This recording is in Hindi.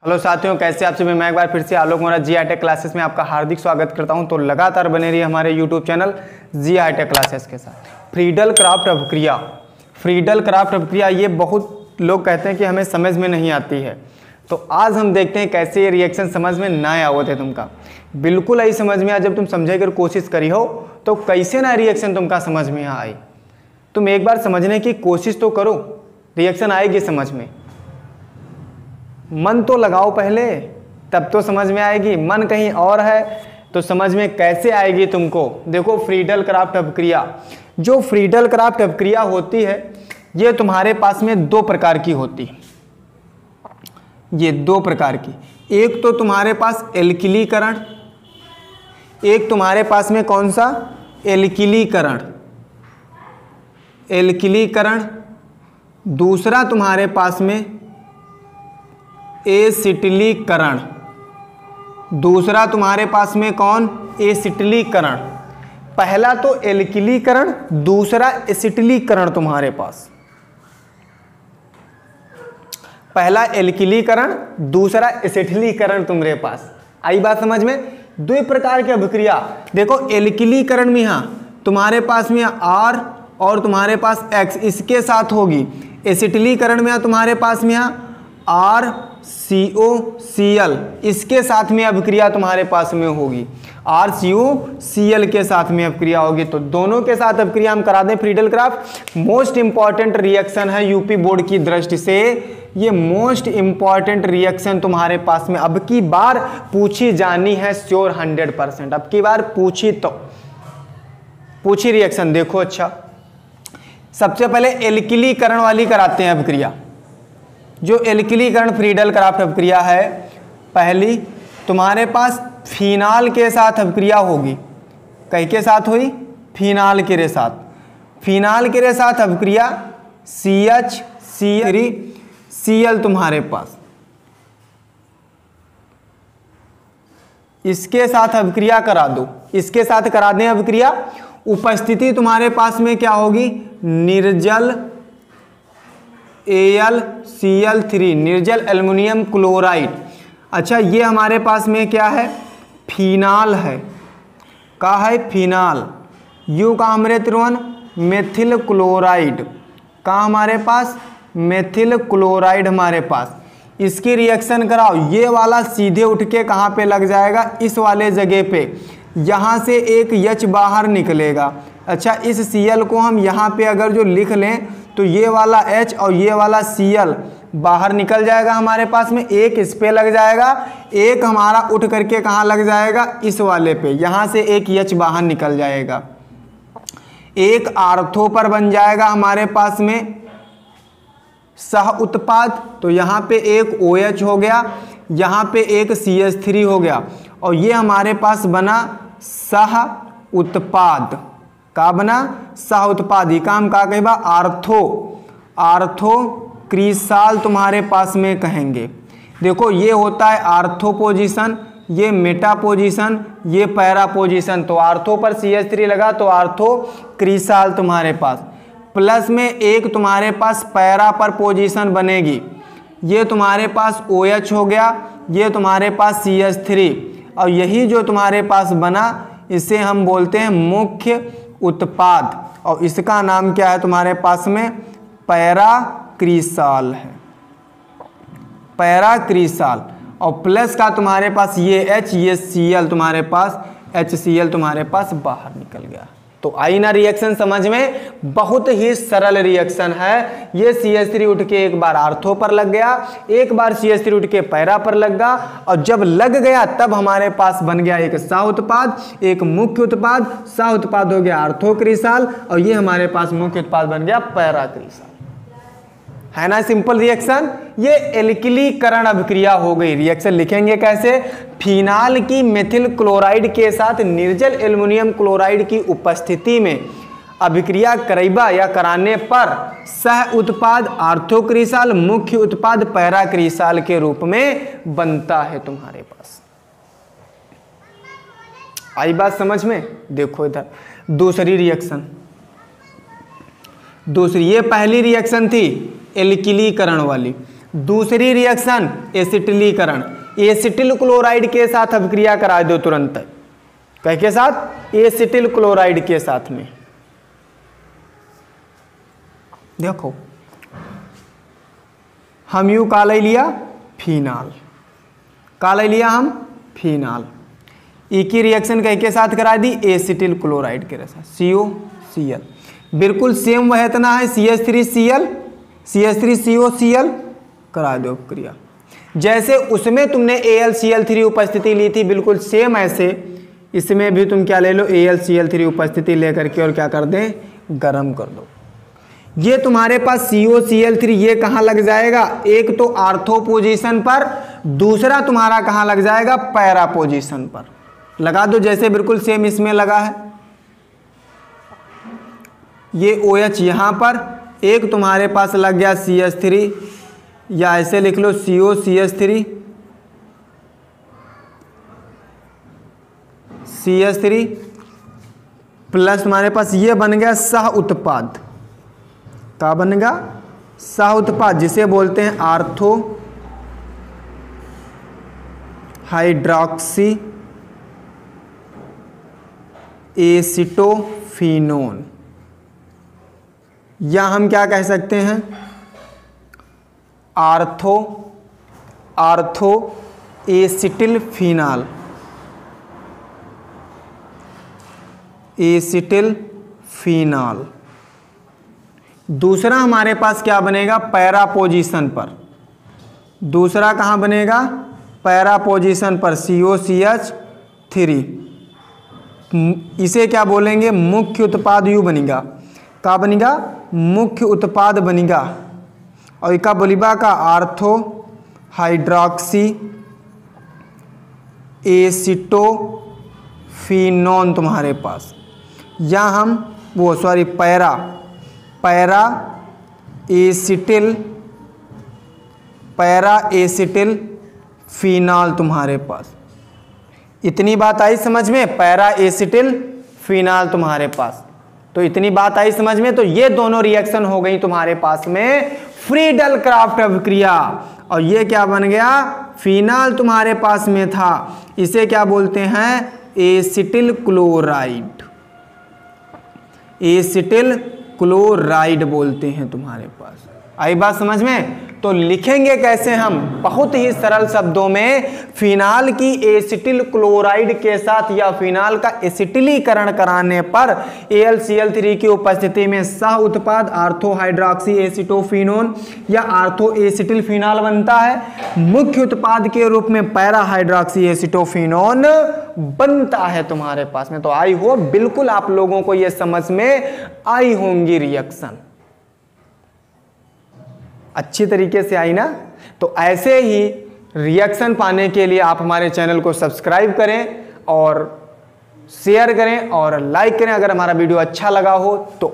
हेलो साथियों, कैसे आप सभी। मैं एक बार फिर से आलोक मोरा जी आई टेक क्लासेस में आपका हार्दिक स्वागत करता हूं। तो लगातार बने रहिए हमारे YouTube channel G I tech classes के साथ। फ्रीडल क्राफ्ट अभिक्रिया ये बहुत लोग कहते हैं कि हमें समझ में नहीं आती है। तो आज हम देखते हैं कैसे ये रिएक्शन समझ में ना आवत है तुमका। बिल्कुल आई समझ में आ, जब तुम समझे कर कोशिश करी हो तो कैसे ना रिएक्शन तुमका समझ में आई। तुम एक बार समझने की कोशिश तो करो, रिएक्शन आएगी समझ में। मन तो लगाओ पहले, तब तो समझ में आएगी। मन कहीं और है तो समझ में कैसे आएगी तुमको। देखो, फ्रीडल क्राफ्ट अभिक्रिया, जो फ्रीडल क्राफ्ट अभिक्रिया होती है ये तुम्हारे पास में दो प्रकार की होती है। ये दो प्रकार की, एक तो तुम्हारे पास एल्किलीकरण, एक तुम्हारे पास में कौन सा, एल्किलीकरण। दूसरा तुम्हारे पास में एसिटिलीकरण। दूसरा तुम्हारे पास में कौन, एसिटिलीकरण। पहला तो एल्किलीकरण, दूसरा एसिटिलीकरण तुम्हारे पास। पहला एल्किलीकरण, दूसरा एसिटिलीकरण तुम्हारे पास। आई बात समझ में। दो प्रकार की अभिक्रिया। देखो, एल्किलीकरण में यहाँ तुम्हारे पास में R और तुम्हारे पास X इसके साथ होगी। एसिटिलीकरण में तुम्हारे पास में यहाँ RCOCl इसके साथ में अभिक्रिया तुम्हारे पास में होगी। RCOCl के साथ में अभिक्रिया होगी। तो दोनों के साथ अभिक्रिया हम करा दें। Friedel craft most important reaction है यूपी बोर्ड की दृष्टि से। ये मोस्ट इंपॉर्टेंट रिएक्शन तुम्हारे पास में अब की बार पूछी जानी है, श्योर 100%। अब की बार पूछी रिएक्शन। देखो, अच्छा, सबसे पहले एल्किलीकरण वाली कराते हैं अभिक्रिया। जो एल्किलीकरण फ्रीडल क्राफ्ट अभिक्रिया है, पहली तुम्हारे पास फिनाल के साथ अभिक्रिया होगी। कई के साथ हुई, फिनाल के साथ। फिनाल के साथ अभिक्रिया CHCl तुम्हारे पास, इसके साथ अभिक्रिया करा दो। इसके साथ करा दें अभिक्रिया। उपस्थिति तुम्हारे पास में क्या होगी, निर्जल AlCl3, निर्जल एल्युमिनियम क्लोराइड। अच्छा, ये हमारे पास में क्या है, फिनाल है। का है, फिनाल। यू का हमारे त्रिवन मेथिल क्लोराइड। का हमारे पास, मेथिल क्लोराइड हमारे पास। इसकी रिएक्शन कराओ। ये वाला सीधे उठ के कहाँ पे लग जाएगा, इस वाले जगह पे। यहाँ से एक H बाहर निकलेगा। अच्छा, इस Cl को हम यहाँ पे अगर जो लिख लें तो ये वाला H और ये वाला Cl बाहर निकल जाएगा हमारे पास में। एक इस पे लग जाएगा, एक हमारा उठ करके कहाँ लग जाएगा, इस वाले पे। यहाँ से एक H बाहर निकल जाएगा। एक आर्थो पर बन जाएगा हमारे पास में सह उत्पाद। तो यहाँ पे एक OH हो गया, यहाँ पे एक CH3 हो गया, और ये हमारे पास बना सह उत्पाद। का बना, सह उत्पाद। ही काम का कहबा, आर्थो क्रिसाल तुम्हारे पास में कहेंगे। देखो, ये होता है आर्थो पोजीशन, ये मेटा पोजीशन, ये पैरा पोजीशन। तो आर्थो पर CH3 लगा तो आर्थो क्रिसाल तुम्हारे पास। प्लस में एक तुम्हारे पास पैरा पर पोजीशन बनेगी। ये तुम्हारे पास OH हो गया, ये तुम्हारे पास CH3, और यही जो तुम्हारे पास बना इसे हम बोलते हैं मुख्य उत्पाद। और इसका नाम क्या है तुम्हारे पास में, पैरा क्रिसाल है। पैरा क्रिसाल। और प्लस का तुम्हारे पास ये H, ये Cl तुम्हारे पास, HCl तुम्हारे पास बाहर निकल गया। तो आई ना रिएक्शन समझ में। बहुत ही सरल रिएक्शन है। ये CH3 उठ के एक बार आर्थो पर लग गया, एक बार CH3 उठ के पैरा पर लग गया, और जब लग गया तब हमारे पास बन गया एक सह उत्पाद, एक मुख्य उत्पाद। सह उत्पाद हो गया आर्थो क्रिसाल, और ये हमारे पास मुख्य उत्पाद बन गया पैरा क्रिसाल। है ना सिंपल रिएक्शन। ये एल्किलीकरण अभिक्रिया हो गई। रिएक्शन लिखेंगे कैसे, फिनाल की मेथिल क्लोराइड के साथ निर्जल एल्युमिनियम क्लोराइड की उपस्थिति में अभिक्रिया करैबा या कराने पर सह उत्पाद आर्थो क्रिसाल, मुख्य उत्पाद पैरा क्रिसाल के रूप में बनता है तुम्हारे पास। आई बात समझ में। देखो इधर दूसरी रिएक्शन। ये पहली रिएक्शन थी एल्किलीकरण वाली। दूसरी रिएक्शन एसिटिलीकरण, एसिटिल क्लोराइड के साथ अभिक्रिया करा दो तुरंत। कह के साथ? एसिटिल क्लोराइड के साथ में। देखो हम यू का ले लिया फिनाल, का ले लिया हम फिनाल, ई की रिएक्शन कह के साथ करा दी एसिटिल क्लोराइड के साथ COCl, बिल्कुल सेम वह इतना है CH3Cl CH3COCl करा दो क्रिया। जैसे उसमें तुमने AlCl3 उपस्थिति ली थी, बिल्कुल सेम ऐसे इसमें भी तुम क्या ले लो AlCl3 उपस्थिति लेकर के और क्या कर दें, गर्म कर दो। ये तुम्हारे पास COCl3 ये कहाँ लग जाएगा, एक तो आर्थो पोजीशन पर, दूसरा तुम्हारा कहाँ लग जाएगा, पैरा पोजीशन पर। लगा दो जैसे बिल्कुल सेम इसमें लगा है। ये OH यहाँ पर, एक तुम्हारे पास लग गया CH3, या ऐसे लिख लो COCH3 CH3 प्लस तुम्हारे पास ये बन गया सह उत्पाद। क्या बनेगा, सह उत्पाद, जिसे बोलते हैं आर्थो हाइड्रॉक्सी एसिटोफिनोन, या हम क्या कह सकते हैं, ortho acetyl phenol, acetyl phenol. दूसरा हमारे पास क्या बनेगा, पैरा पोजीशन पर, दूसरा कहाँ बनेगा, पैरा पोजीशन पर COCH3, इसे क्या बोलेंगे, मुख्य उत्पाद यू बनेगा। क्या बनेगा, मुख्य उत्पाद बनेगा। और इका बोलिबा का आर्थो हाइड्रॉक्सी एसिटोफिनोन तुम्हारे पास, या हम वो सॉरी पैरा एसिटिल फिनाल तुम्हारे पास। इतनी बात आई समझ में, पैरा एसिटिल फिनाल तुम्हारे पास। तो इतनी बात आई समझ में। तो ये दोनों रिएक्शन हो गई तुम्हारे पास में फ्रीडल क्राफ्ट अभिक्रिया। और ये क्या बन गया, फिनाल तुम्हारे पास में था, इसे क्या बोलते हैं, एसिटिल क्लोराइड, एसिटिल क्लोराइड बोलते हैं तुम्हारे पास। आई बात समझ में। तो लिखेंगे कैसे हम, बहुत ही सरल शब्दों में, फिनाल की एसिटिल क्लोराइड के साथ या फिनाल का एसिटिलीकरण कराने पर AlCl3 की उपस्थिति में सह उत्पाद आर्थो हाइड्रॉक्सी एसिटोफिनोन या आर्थो एसिटिल फिनाल बनता है। मुख्य उत्पाद के रूप में पैरा हाइड्रॉक्सी एसिटोफिनोन बनता है तुम्हारे पास में। तो आई हो बिल्कुल आप लोगों को यह समझ में आई होंगी रिएक्शन, अच्छी तरीके से आई ना। तो ऐसे ही रिएक्शन पाने के लिए आप हमारे चैनल को सब्सक्राइब करें और शेयर करें और लाइक करें। अगर हमारा वीडियो अच्छा लगा हो तो